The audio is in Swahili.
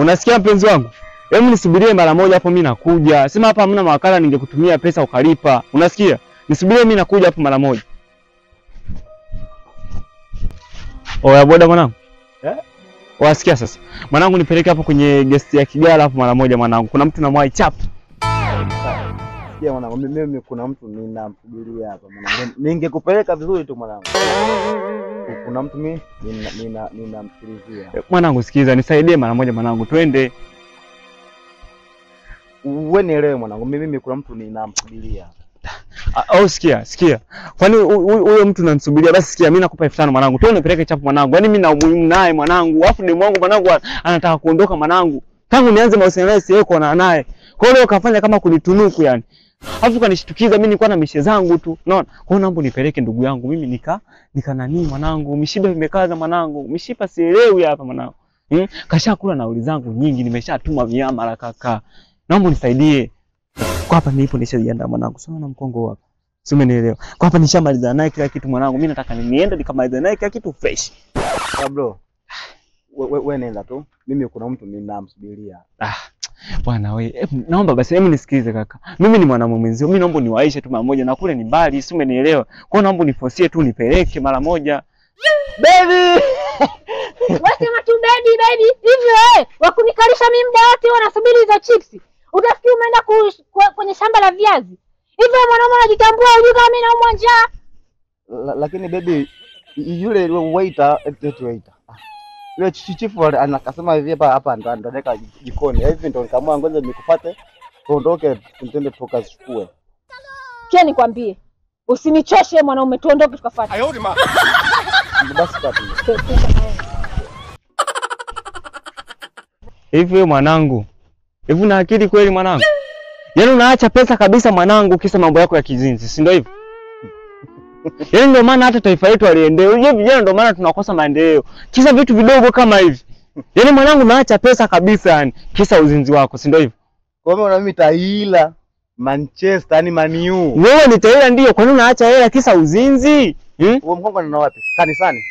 Unasikia mpenzi wangu? Hebu nisubirie mara moja hapo mimi nakuja. Sema hapa hamna mawakala ningekutumia pesa ukalipa. Unasikia? Nisubirie mimi nakuja hapo mara moja. Oya boda mwanangu. Wasikia sasa. Mwanangu nipeleke hapo kwenye guest ya Kigala hapo mara moja mwanangu. Kuna mtu namwai chap. Sikia mwanangu, mimi kuna mtu ninamsubiria hapa mwanangu. Ningekupeleka vizuri tu mwanangu. Kuna mtu mimi ninamsikilizia. Mwanangu sikiza, nisaidie mara moja mwanangu, twende. Wewe nielewe mwanangu, mimi kuna mtu ninamsubiria. Au sikia. Kwani huyo mtu unanisubiria? Basi sikia, mimi nakupa 5000 mwanangu. Twende nipeleke chapu mwanangu. Yaani mimi na umuhimu naye mwanangu. Alafu demu wangu mwanangu anataka kuondoka mwanangu. Tangu nianze mahusiano naye siweko na naye. Kwa hiyo kafanya kama kunitunuku yani. Alafu kanishtukiza mimi nilikuwa na mishe zangu tu. Unaona? Kwa hiyo naomba nipeleke ndugu yangu. Mimi nika nani mwanangu? Mishipa imekaza mwanangu. Mishipa sielewi hapa mwanangu. Kashakula nauli zangu nyingi, nimeshatuma miamala kaka. Naomba nisaidie. Kwa hapa nilipo nishajiandaa mwanangu. Sio na mkongo hapa. Si umenielewa? Kwa hapa nishamaliza naye kila kitu mwanangu. Mimi nataka niende nikamaliza naye kila kitu fresh. Bro. Wewe nenda tu. Mimi kuna mtu ninamsubiria. Bwana wewe, naomba basi hebu nisikize kaka. Mimi ni mwanamume mwenzio. Mimi naomba niwaishe tu mara moja na kule ni mbali, si umenielewa? Kwa hiyo naomba uniforcie tu nipeleke mara moja. Baby! Wasema tu baby. Hivyo wakunikalisha mimi muda wote wanasubiri hizo chips. Utafikiri umeenda kwenye shamba la viazi. Hivyo mwanaume anajitambua unajua kama mimi naumwa njaa. Lakini baby yule waiter. Yule chifu anakasema hivi hapa ndo ndeka jikoni. Hivi ndo nikaamua ngoja nikupate. Tuondoke twende tukachukue. Kia nikwambie. Usinichoshe mwanaume, tuondoke tukafuate. Basi kati. Hivi mwanangu. Hivi una akili kweli mwanangu? Yaani unaacha pesa kabisa mwanangu kisa mambo yako ya kizinzi, si ndio hivyo? Yaani ndio maana hata taifa letu aliendelea. Unajua vijana ndio maana tunakosa maendeleo. Kisa vitu vidogo kama hivi. Yaani mwanangu unaacha pesa kabisa yani kisa uzinzi wako, si ndio hivyo? Kwa hiyo mimi taila Manchester yani Man U. Wewe ni taila ndio, kwa nini unaacha hela kisa uzinzi? Huo mkongo ni wapi? Kanisani?